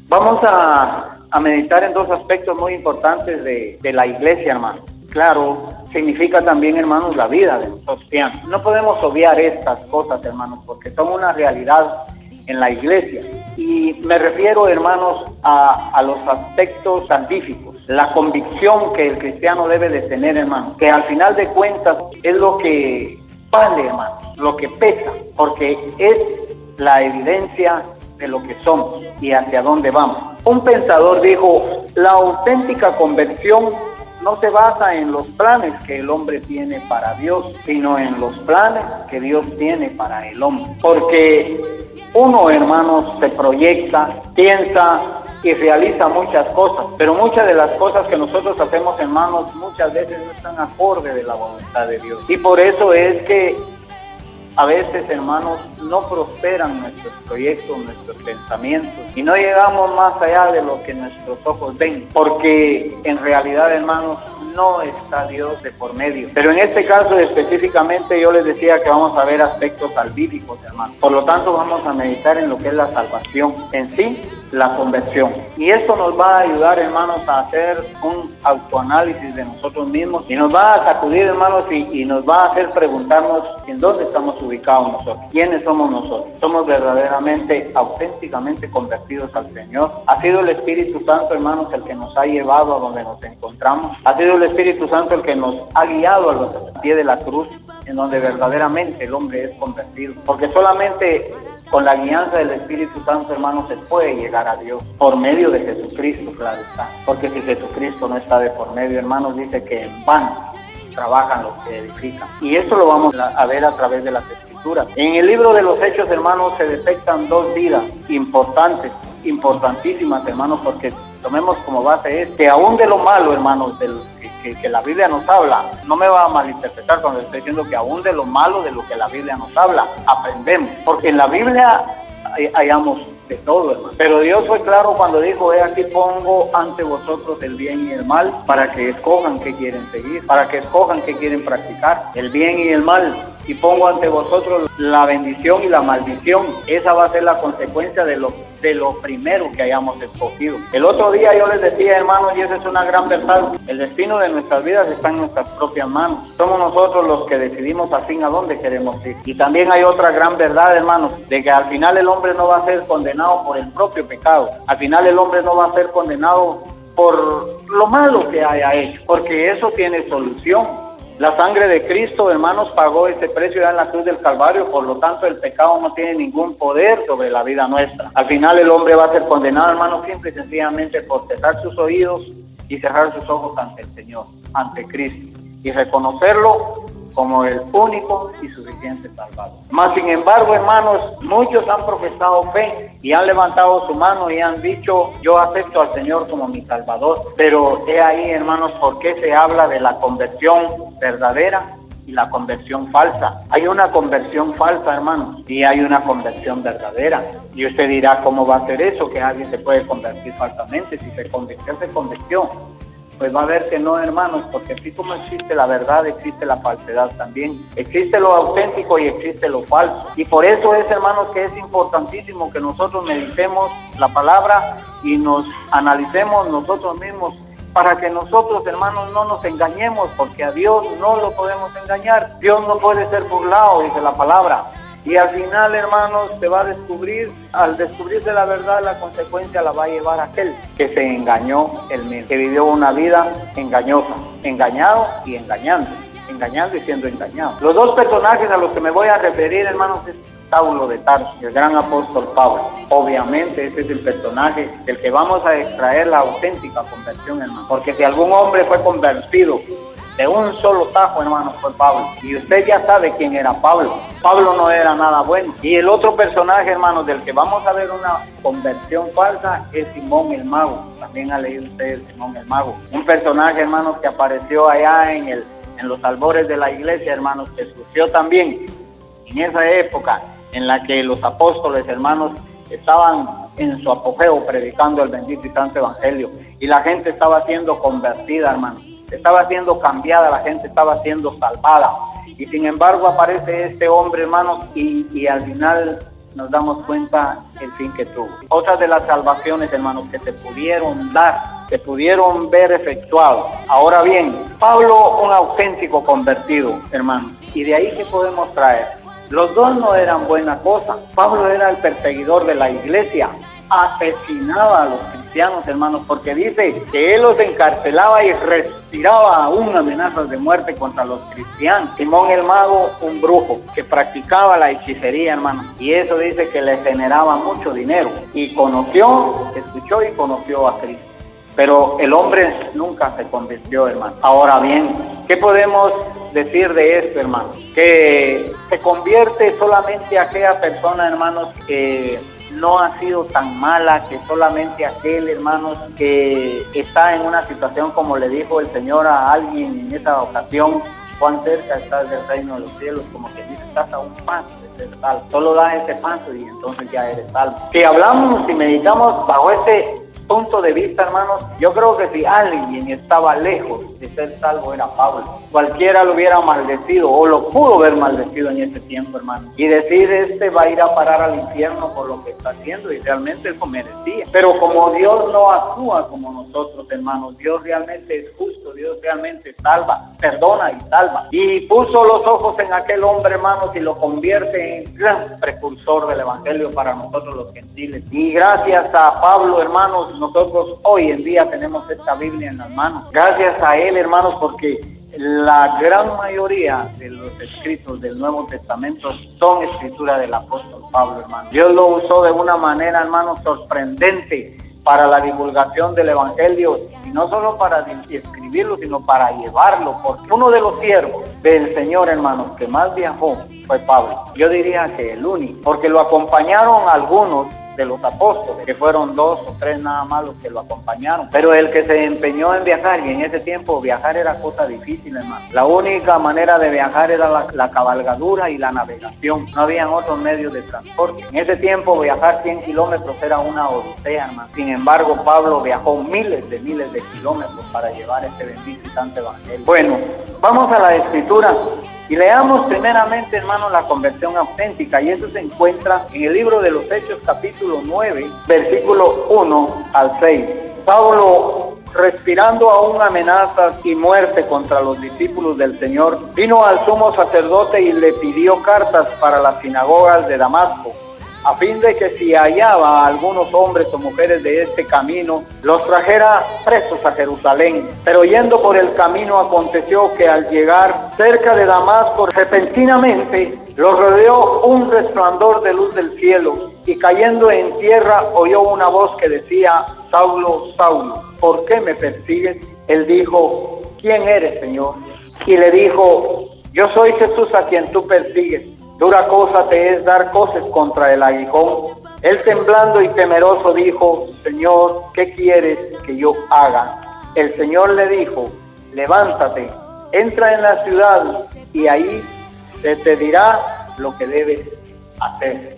Vamos a meditar en dos aspectos muy importantes de la iglesia, hermano. Claro, significa también, hermanos, la vida de los cristianos. No podemos obviar estas cosas, hermanos, porque son una realidad en la iglesia. Y me refiero, hermanos, a los aspectos santíficos, la convicción que el cristiano debe de tener, hermanos, que al final de cuentas es lo que vale, hermanos, lo que pesa, porque es la evidencia de lo que somos y hacia dónde vamos. Un pensador dijo: la auténtica conversión no se basa en los planes que el hombre tiene para Dios, sino en los planes que Dios tiene para el hombre. Porque uno, hermanos, se proyecta, piensa y realiza muchas cosas, pero muchas de las cosas que nosotros hacemos, hermanos, muchas veces no están acorde de la voluntad de Dios. Y por eso es que a veces, hermanos, no prosperan nuestros proyectos, nuestros pensamientos, y no llegamos más allá de lo que nuestros ojos ven, porque en realidad, hermanos, no está Dios de por medio. Pero en este caso específicamente yo les decía que vamos a ver aspectos salvíficos, hermanos. Por lo tanto, vamos a meditar en lo que es la salvación, en sí, la conversión. Y esto nos va a ayudar, hermanos, a hacer un autoanálisis de nosotros mismos, y nos va a sacudir, hermanos, y nos va a hacer preguntarnos en dónde estamos ubicados nosotros, quiénes somos nosotros. Somos verdaderamente, auténticamente convertidos al Señor. Ha sido el Espíritu Santo, hermanos, el que nos ha llevado a donde nos encontramos. Ha sido el Espíritu Santo el que nos ha guiado al pie de la cruz, en donde verdaderamente el hombre es convertido. Porque solamente con la guianza del Espíritu Santo, hermanos, se puede llegar a Dios, por medio de Jesucristo, claro está. Porque si Jesucristo no está de por medio, hermanos, dice que en vano trabajan los que edifican. Y esto lo vamos a ver a través de las Escrituras. En el libro de los Hechos, hermanos, se detectan dos vidas importantes, importantísimas, hermanos, porque tomemos como base que aún de lo malo, hermanos, que la Biblia nos habla, no me va a malinterpretar cuando estoy diciendo que aún de lo malo de lo que la Biblia nos habla, aprendemos, porque en la Biblia hallamos de todo, hermano. Pero Dios fue claro cuando dijo: he aquí pongo ante vosotros el bien y el mal, para que escojan qué quieren seguir, para que escojan qué quieren practicar, el bien y el mal. Y pongo ante vosotros la bendición y la maldición. Esa va a ser la consecuencia de lo primero que hayamos escogido. El otro día yo les decía, hermanos, y esa es una gran verdad: el destino de nuestras vidas está en nuestras propias manos. Somos nosotros los que decidimos al fin a dónde queremos ir. Y también hay otra gran verdad, hermanos, de que al final el hombre no va a ser condenado por el propio pecado. Al final el hombre no va a ser condenado por lo malo que haya hecho, porque eso tiene solución. La sangre de Cristo, hermanos, pagó ese precio ya en la cruz del Calvario. Por lo tanto, el pecado no tiene ningún poder sobre la vida nuestra. Al final el hombre va a ser condenado, hermanos, simple y sencillamente por cerrar sus oídos y cerrar sus ojos ante el Señor, ante Cristo, y reconocerlo como el único y suficiente Salvador. Mas, sin embargo, hermanos, muchos han profesado fe y han levantado su mano y han dicho: yo acepto al Señor como mi Salvador. Pero he ahí, hermanos, por qué se habla de la conversión verdadera y la conversión falsa. Hay una conversión falsa, hermanos, y hay una conversión verdadera. Y usted dirá: ¿cómo va a ser eso, que alguien se puede convertir falsamente? Si se convirtió, se convirtió. Pues va a ver que no, hermanos, porque así como existe la verdad, existe la falsedad también. Existe lo auténtico y existe lo falso. Y por eso es, hermanos, que es importantísimo que nosotros meditemos la palabra y nos analicemos nosotros mismos, para que nosotros, hermanos, no nos engañemos, porque a Dios no lo podemos engañar. Dios no puede ser burlado, dice la palabra. Y al final, hermanos, se va a descubrir, al descubrirse la verdad, la consecuencia la va a llevar aquel que se engañó él mismo, que vivió una vida engañosa, engañado y engañando y siendo engañado. Los dos personajes a los que me voy a referir, hermanos, es Saulo de Tarso, el gran apóstol Pablo. Obviamente ese es el personaje del que vamos a extraer la auténtica conversión, hermano, porque si algún hombre fue convertido de un solo tajo, hermanos, fue Pablo. Y usted ya sabe quién era Pablo. Pablo no era nada bueno. Y el otro personaje, hermanos, del que vamos a ver una conversión falsa es Simón el Mago. También ha leído usted Simón el Mago. Un personaje, hermanos, que apareció allá en los albores de la iglesia, hermanos, que surgió también en esa época en la que los apóstoles, hermanos, estaban en su apogeo predicando el bendito y santo evangelio. Y la gente estaba siendo convertida, hermanos. Estaba siendo cambiada, la gente estaba siendo salvada. Y sin embargo aparece este hombre, hermanos, y al final nos damos cuenta el fin que tuvo. Otras de las salvaciones, hermanos, que se pudieron dar, se pudieron ver efectuados. Ahora bien, Pablo, un auténtico convertido, hermanos, y de ahí ¿qué podemos traer? Los dos no eran buena cosa. Pablo era el perseguidor de la iglesia, asesinaba a los cristianos, hermanos, porque dice que él los encarcelaba y respiraba aún amenazas de muerte contra los cristianos. Simón el mago, un brujo que practicaba la hechicería, hermanos, y eso dice que le generaba mucho dinero, y escuchó y conoció a Cristo. Pero el hombre nunca se convirtió, hermano. Ahora bien, ¿qué podemos decir de esto, hermano? Que se convierte solamente aquella persona, hermanos, que no ha sido tan mala, que solamente aquel, hermanos, que está en una situación como le dijo el Señor a alguien en esa ocasión: cuán cerca estás del reino de los cielos, como que dice, estás a un paso de ser salvo. Solo da ese paso y entonces ya eres salvo. Si hablamos y meditamos bajo este punto de vista, hermanos, yo creo que si alguien estaba lejos de ser salvo era Pablo. Cualquiera lo hubiera maldecido o lo pudo ver maldecido en ese tiempo, hermano, y decir: este va a ir a parar al infierno por lo que está haciendo, y realmente eso merecía. Pero como Dios no actúa como nosotros, hermanos, Dios realmente es justo, Dios realmente salva, perdona y salva, y puso los ojos en aquel hombre, hermanos, y lo convierte en gran precursor del evangelio para nosotros los gentiles. Y gracias a Pablo, hermanos, nosotros hoy en día tenemos esta Biblia en las manos. Gracias a él, hermanos, porque la gran mayoría de los escritos del Nuevo Testamento son escritura del apóstol Pablo, hermano. Dios lo usó de una manera, hermanos, sorprendente para la divulgación del evangelio, y no solo para escribirlo, sino para llevarlo, porque uno de los siervos del Señor, hermanos, que más viajó fue Pablo. Yo diría que el único, porque lo acompañaron algunos de los apóstoles, que fueron 2 o 3 nada más los que lo acompañaron, pero el que se empeñó en viajar, y en ese tiempo viajar era cosa difícil, hermano. La única manera de viajar era la cabalgadura y la navegación, no habían otros medios de transporte. En ese tiempo viajar 100 kilómetros era una odisea, hermano. Sin embargo, Pablo viajó miles de kilómetros para llevar este bendito y santo evangelio. Bueno, vamos a la escritura y leamos primeramente, hermanos, la conversión auténtica, y eso se encuentra en el libro de los Hechos, capítulo 9, versículo 1 al 6. Pablo, respirando aún amenazas y muerte contra los discípulos del Señor, vino al sumo sacerdote y le pidió cartas para las sinagogas de Damasco, a fin de que si hallaba a algunos hombres o mujeres de este camino, los trajera presos a Jerusalén. Pero yendo por el camino, aconteció que al llegar cerca de Damasco, repentinamente los rodeó un resplandor de luz del cielo, y cayendo en tierra oyó una voz que decía: Saulo, Saulo, ¿por qué me persigues? Él dijo: ¿quién eres, Señor? Y le dijo: yo soy Jesús a quien tú persigues. Dura cosa te es dar coces contra el aguijón. Él, temblando y temeroso, dijo: Señor, ¿qué quieres que yo haga? El Señor le dijo: levántate, entra en la ciudad, y ahí se te dirá lo que debes hacer.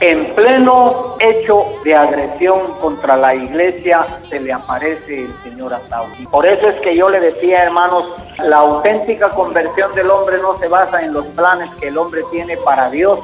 En pleno hecho de agresión contra la iglesia, se le aparece el Señor a Saulo. Y por eso es que yo le decía, hermanos, la auténtica conversión del hombre no se basa en los planes que el hombre tiene para Dios,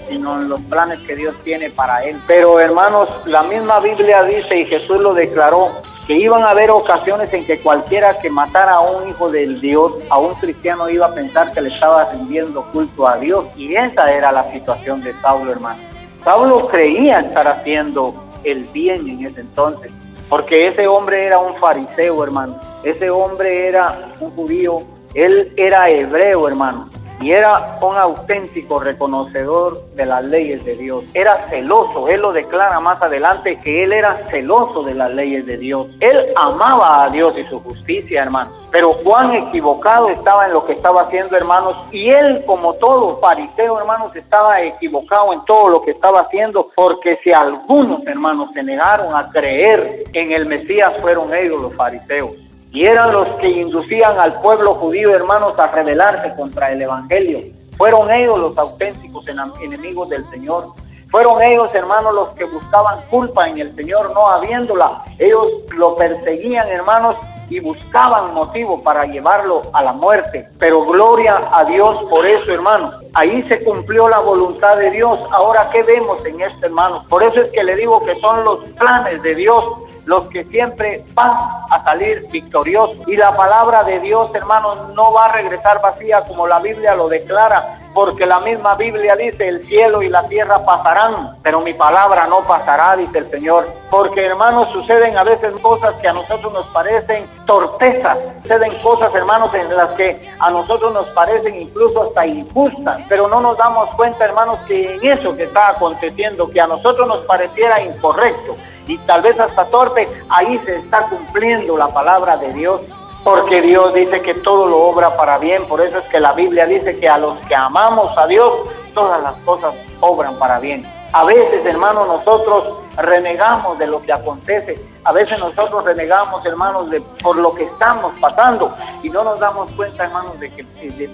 sino en los planes que Dios tiene para él. Pero, hermanos, la misma Biblia dice, y Jesús lo declaró, que iban a haber ocasiones en que cualquiera que matara a un hijo del Dios, a un cristiano, iba a pensar que le estaba rindiendo culto a Dios. Y esa era la situación de Saulo, hermano. Saulo creía estar haciendo el bien en ese entonces, porque ese hombre era un fariseo, hermano. Ese hombre era un judío, él era hebreo, hermano, y era un auténtico reconocedor de las leyes de Dios. Era celoso, él lo declara más adelante, que él era celoso de las leyes de Dios. Él amaba a Dios y su justicia, hermano. Pero cuán equivocado estaba en lo que estaba haciendo, hermanos, y él, como todo fariseo, hermanos, estaba equivocado en todo lo que estaba haciendo, porque si algunos, hermanos, se negaron a creer en el Mesías, fueron ellos los fariseos. Y eran los que inducían al pueblo judío, hermanos, a rebelarse contra el evangelio. Fueron ellos los auténticos enemigos del Señor. Fueron ellos, hermanos, los que buscaban culpa en el Señor, no habiéndola. Ellos lo perseguían, hermanos, y buscaban motivo para llevarlo a la muerte. Pero gloria a Dios por eso, hermano. Ahí se cumplió la voluntad de Dios. Ahora, ¿qué vemos en esto, hermano? Por eso es que le digo que son los planes de Dios los que siempre van a salir victoriosos. Y la palabra de Dios, hermano, no va a regresar vacía como la Biblia lo declara, porque la misma Biblia dice: el cielo y la tierra pasarán, pero mi palabra no pasará, dice el Señor. Porque, hermanos, suceden a veces cosas que a nosotros nos parecen torpezas, suceden cosas, hermanos, en las que a nosotros nos parecen incluso hasta injustas, pero no nos damos cuenta, hermanos, que en eso que está aconteciendo, que a nosotros nos pareciera incorrecto y tal vez hasta torpe, ahí se está cumpliendo la palabra de Dios. Porque Dios dice que todo lo obra para bien. Por eso es que la Biblia dice que a los que amamos a Dios, todas las cosas obran para bien. A veces, hermanos, nosotros renegamos de lo que acontece. A veces nosotros renegamos, hermanos, por lo que estamos pasando. Y no nos damos cuenta, hermanos, de que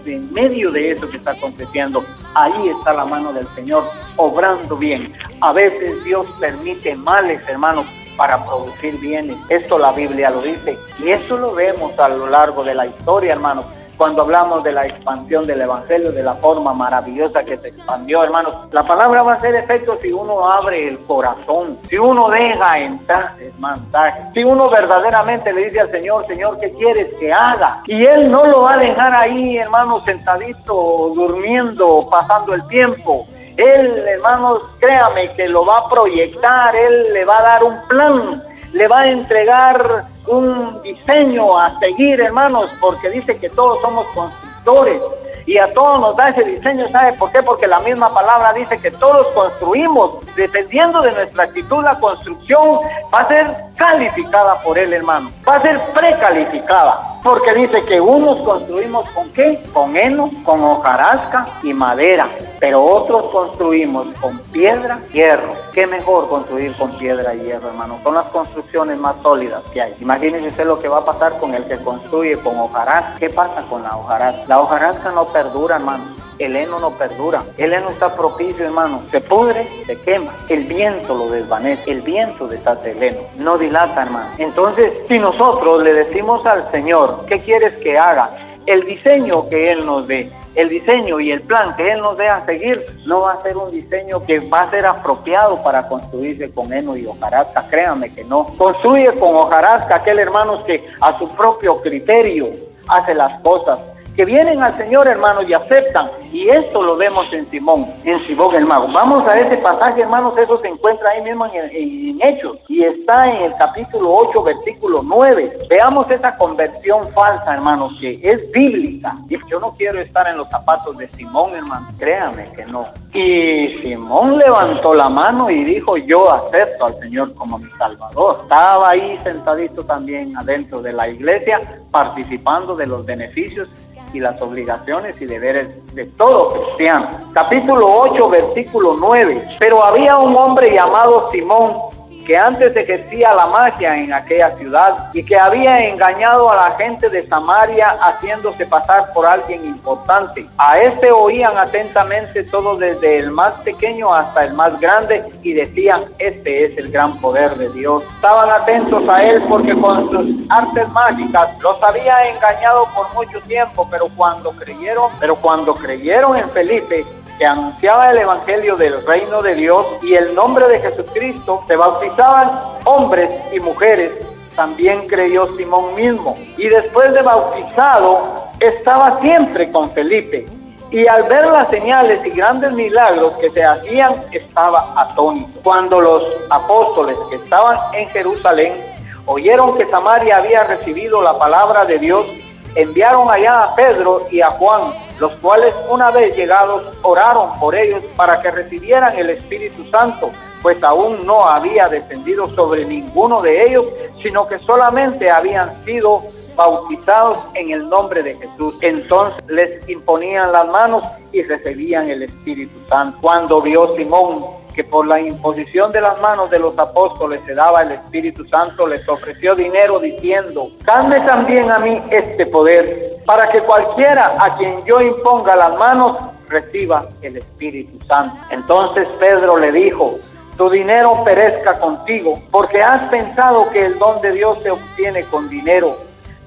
en medio de eso que está aconteciendo, ahí está la mano del Señor obrando bien. A veces Dios permite males, hermanos, para producir bienes. Esto la Biblia lo dice. Y eso lo vemos a lo largo de la historia, hermanos. Cuando hablamos de la expansión del Evangelio, de la forma maravillosa que se expandió, hermanos. La palabra va a hacer efecto si uno abre el corazón, si uno deja entrar el mensaje, si uno verdaderamente le dice al Señor: Señor, ¿qué quieres que haga? Y Él no lo va a dejar ahí, hermanos, sentadito, durmiendo, pasando el tiempo. Él, hermanos, créame que lo va a proyectar. Él le va a dar un plan, le va a entregar un diseño a seguir, hermanos, porque dice que todos somos constructores y a todos nos da ese diseño. ¿Sabe por qué? Porque la misma palabra dice que todos construimos. Dependiendo de nuestra actitud, la construcción va a ser calificada por Él, hermano, va a ser precalificada, porque dice que unos construimos ¿con qué? Con heno, con hojarasca y madera, pero otros construimos con piedra y hierro. ¿Qué mejor construir con piedra y hierro, hermano? Son las construcciones más sólidas que hay. Imagínense usted lo que va a pasar con el que construye con hojarasca. ¿Qué pasa con la hojarasca? La hojarasca no perdura, hermano. El heno no perdura. El heno está propicio, hermano. Se pudre, se quema. El viento lo desvanece. El viento deshace el heno. No dilata, hermano. Entonces, si nosotros le decimos al Señor: ¿qué quieres que haga? El diseño que Él nos dé, el diseño y el plan que Él nos dé a seguir, no va a ser un diseño que va a ser apropiado para construirse con heno y hojarasca. Créanme que no. Construye con hojarasca aquel, hermanos, que a su propio criterio hace las cosas, que vienen al Señor, hermanos, y aceptan. Y esto lo vemos en Simón el mago. Vamos a ese pasaje, hermanos. Eso se encuentra ahí mismo en Hechos, y está en el capítulo 8, versículo 9. Veamos esa conversión falsa, hermanos, que es bíblica. Y yo no quiero estar en los zapatos de Simón, hermano. Créame que no. Y Simón levantó la mano y dijo: yo acepto al Señor como mi Salvador. Estaba ahí sentadito también adentro de la iglesia, participando de los beneficios y las obligaciones y deberes de todo cristiano. Capítulo 8, versículo 9. Pero había un hombre llamado Simón, que antes ejercía la magia en aquella ciudad y que había engañado a la gente de Samaria haciéndose pasar por alguien importante. A este oían atentamente todos, desde el más pequeño hasta el más grande, y decían: este es el gran poder de Dios. Estaban atentos a él porque con sus artes mágicas los había engañado por mucho tiempo, pero cuando creyeron en Felipe, que anunciaba el evangelio del reino de Dios y el nombre de Jesucristo, se bautizaban hombres y mujeres. También creyó Simón mismo, y después de bautizado estaba siempre con Felipe, y al ver las señales y grandes milagros que se hacían, estaba atónito. Cuando los apóstoles que estaban en Jerusalén oyeron que Samaria había recibido la palabra de Dios, enviaron allá a Pedro y a Juan, los cuales, una vez llegados, oraron por ellos para que recibieran el Espíritu Santo, pues aún no había descendido sobre ninguno de ellos, sino que solamente habían sido bautizados en el nombre de Jesús. Entonces les imponían las manos y recibían el Espíritu Santo. Cuando vio Simón que por la imposición de las manos de los apóstoles se daba el Espíritu Santo, les ofreció dinero diciendo: dadme también a mí este poder, para que cualquiera a quien yo imponga las manos reciba el Espíritu Santo. Entonces Pedro le dijo: tu dinero perezca contigo, porque has pensado que el don de Dios se obtiene con dinero.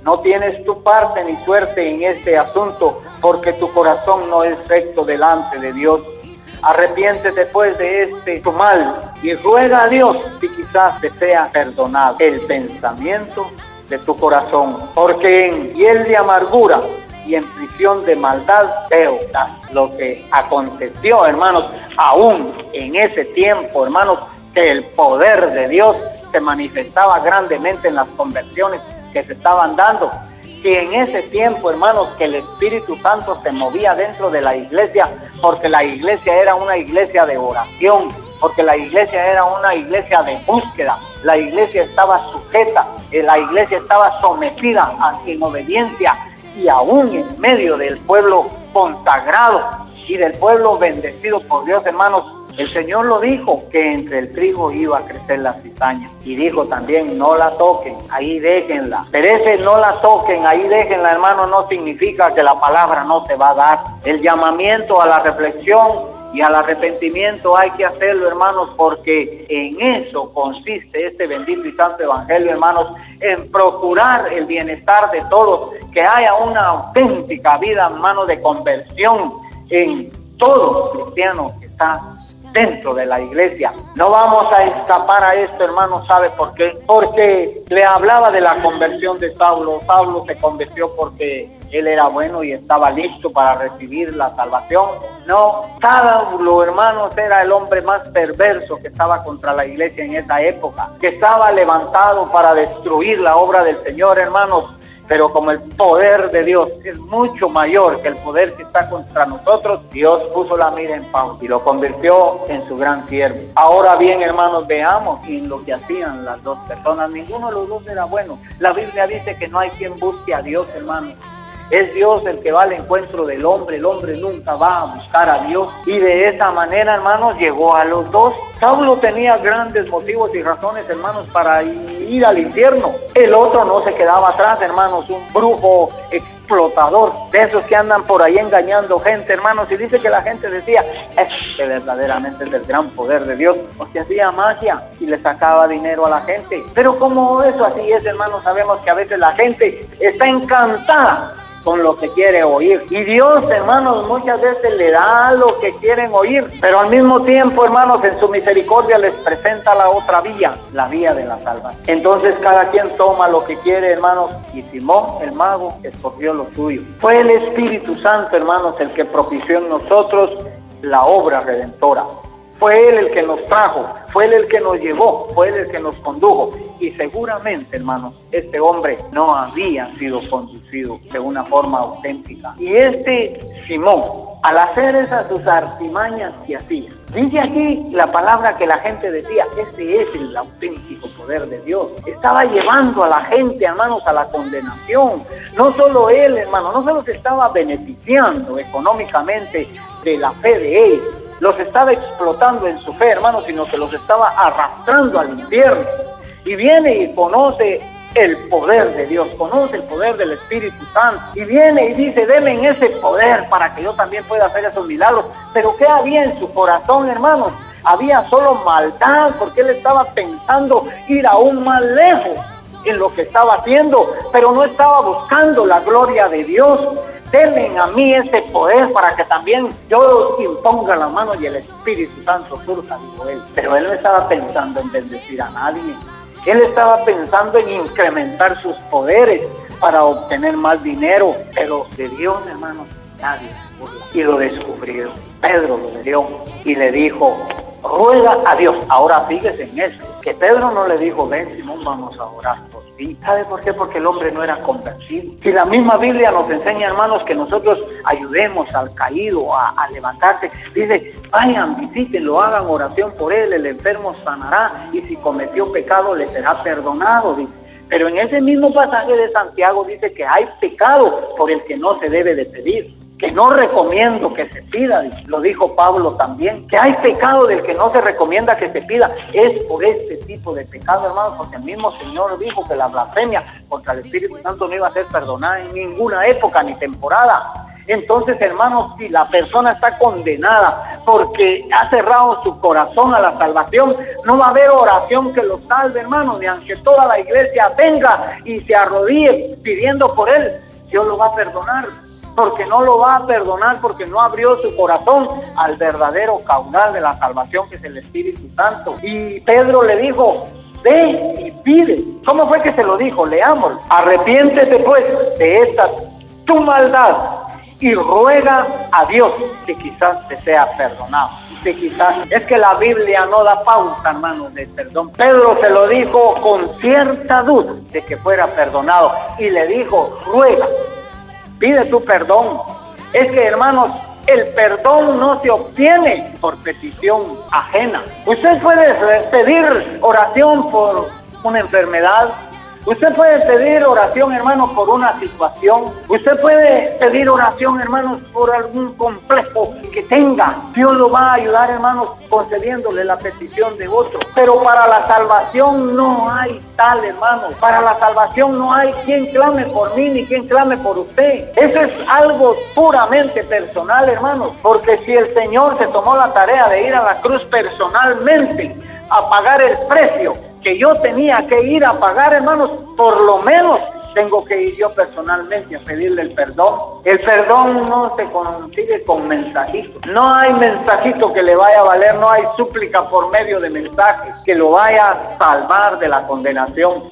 No tienes tu parte ni suerte en este asunto, porque tu corazón no es recto delante de Dios. Arrepiéntete pues de tu mal y ruega a Dios si quizás te sea perdonado el pensamiento de tu corazón, porque en hiel de amargura y en prisión de maldad veo lo que aconteció, hermanos, aún en ese tiempo, hermanos, que el poder de Dios se manifestaba grandemente en las conversiones que se estaban dando. Y en ese tiempo, hermanos, que el Espíritu Santo se movía dentro de la iglesia, porque la iglesia era una iglesia de oración, porque la iglesia era una iglesia de búsqueda, la iglesia estaba sujeta, la iglesia estaba sometida en obediencia, y aún en medio del pueblo consagrado y del pueblo bendecido por Dios, hermanos, el Señor lo dijo, que entre el trigo iba a crecer la cizaña. Y dijo también, no la toquen, ahí déjenla. Pero ese no la toquen, ahí déjenla, hermano, no significa que la palabra no se va a dar. El llamamiento a la reflexión y al arrepentimiento hay que hacerlo, hermanos, porque en eso consiste este bendito y santo evangelio, hermanos, en procurar el bienestar de todos, que haya una auténtica vida, hermano, de conversión en todo cristiano que está dentro de la iglesia. No vamos a escapar a esto, hermano. ¿Sabe por qué? Porque le hablaba de la conversión de Saulo. Saulo se convirtió porque él era bueno y estaba listo para recibir la salvación. No, Saulo, hermanos, era el hombre más perverso que estaba contra la iglesia en esa época, que estaba levantado para destruir la obra del Señor, hermanos. Pero como el poder de Dios es mucho mayor que el poder que está contra nosotros, Dios puso la mira en Pablo y lo convirtió en su gran siervo. Ahora bien, hermanos, veamos en lo que hacían las dos personas. Ninguno de los dos era bueno. La Biblia dice que no hay quien busque a Dios, hermanos. Es Dios el que va al encuentro del hombre. El hombre nunca va a buscar a Dios. Y de esa manera, hermanos, llegó a los dos. Saulo tenía grandes motivos y razones, hermanos, para ir al infierno. El otro no se quedaba atrás, hermanos, un brujo explotador, de esos que andan por ahí engañando gente, hermanos. Y dice que la gente decía, que verdaderamente es el gran poder de Dios, porque hacía magia y le sacaba dinero a la gente. Pero como eso así es, hermanos, sabemos que a veces la gente está encantada con lo que quiere oír. Y Dios, hermanos, muchas veces le da lo que quieren oír, pero al mismo tiempo, hermanos, en su misericordia les presenta la otra vía, la vía de la salvación. Entonces cada quien toma lo que quiere, hermanos, y Simón, el mago, escogió lo suyo. Fue el Espíritu Santo, hermanos, el que propició en nosotros la obra redentora. Fue Él el que nos trajo, fue Él el que nos llevó, fue Él el que nos condujo. Y seguramente, hermanos, este hombre no había sido conducido de una forma auténtica. Y este Simón, al hacer esas sus artimañas que hacía, dice aquí la palabra que la gente decía, este es el auténtico poder de Dios. Estaba llevando a la gente, hermanos, a la condenación. No solo él, hermano, no solo se estaba beneficiando económicamente de la fe de ellos, los estaba explotando en su fe, hermanos, sino que los estaba arrastrando al infierno. Y viene y conoce el poder de Dios, conoce el poder del Espíritu Santo, y viene y dice, denme ese poder para que yo también pueda hacer esos milagros. Pero ¿qué había en su corazón, hermanos? Había solo maldad, porque él estaba pensando ir aún más lejos en lo que estaba haciendo, pero no estaba buscando la gloria de Dios. Denme a mí ese poder para que también yo imponga la mano y el Espíritu Santo surja, dijo él. Pero él no estaba pensando en bendecir a nadie. Él estaba pensando en incrementar sus poderes para obtener más dinero. Pero de Dios, hermanos, nadie se burla. Y lo descubrieron. Pedro lo vio y le dijo, ruega a Dios. Ahora fíjese en eso, que Pedro no le dijo, ven Simón, vamos a orar por ti. ¿Sabe por qué? Porque el hombre no era convencido. Si la misma Biblia nos enseña, hermanos, que nosotros ayudemos al caído a levantarse, dice, vayan, visítenlo, hagan oración por él, el enfermo sanará, y si cometió pecado le será perdonado, dice. Pero en ese mismo pasaje de Santiago dice que hay pecado por el que no se debe de pedir, que no recomiendo que se pida, lo dijo Pablo también, que hay pecado del que no se recomienda que se pida. Es por este tipo de pecado, hermanos, porque el mismo Señor dijo que la blasfemia contra el Espíritu Santo no iba a ser perdonada en ninguna época ni temporada. Entonces, hermanos, si la persona está condenada porque ha cerrado su corazón a la salvación, no va a haber oración que lo salve, hermanos, ni aunque toda la iglesia venga y se arrodille pidiendo por él, Dios lo va a perdonar. Porque no lo va a perdonar, porque no abrió su corazón al verdadero caudal de la salvación, que es el Espíritu Santo. Y Pedro le dijo: ve y pide. ¿Cómo fue que se lo dijo? Leamos: arrepiéntete pues de esta tu maldad y ruega a Dios que quizás te sea perdonado. Que quizás, es que la Biblia no da pauta, hermanos, de perdón. Pedro se lo dijo con cierta duda de que fuera perdonado y le dijo: ruega, pide tu perdón. Es que, hermanos, el perdón no se obtiene por petición ajena. Usted puede pedir oración por una enfermedad. Usted puede pedir oración, hermano, por una situación. Usted puede pedir oración, hermanos, por algún complejo que tenga. Dios lo va a ayudar, hermanos, concediéndole la petición de otro. Pero para la salvación no hay tal, hermanos. Para la salvación no hay quien clame por mí ni quien clame por usted. Eso es algo puramente personal, hermanos. Porque si el Señor se tomó la tarea de ir a la cruz personalmente a pagar el precio que yo tenía que ir a pagar, hermanos, por lo menos tengo que ir yo personalmente a pedirle el perdón. El perdón no se consigue con mensajitos. No hay mensajito que le vaya a valer, no hay súplica por medio de mensajes que lo vaya a salvar de la condenación.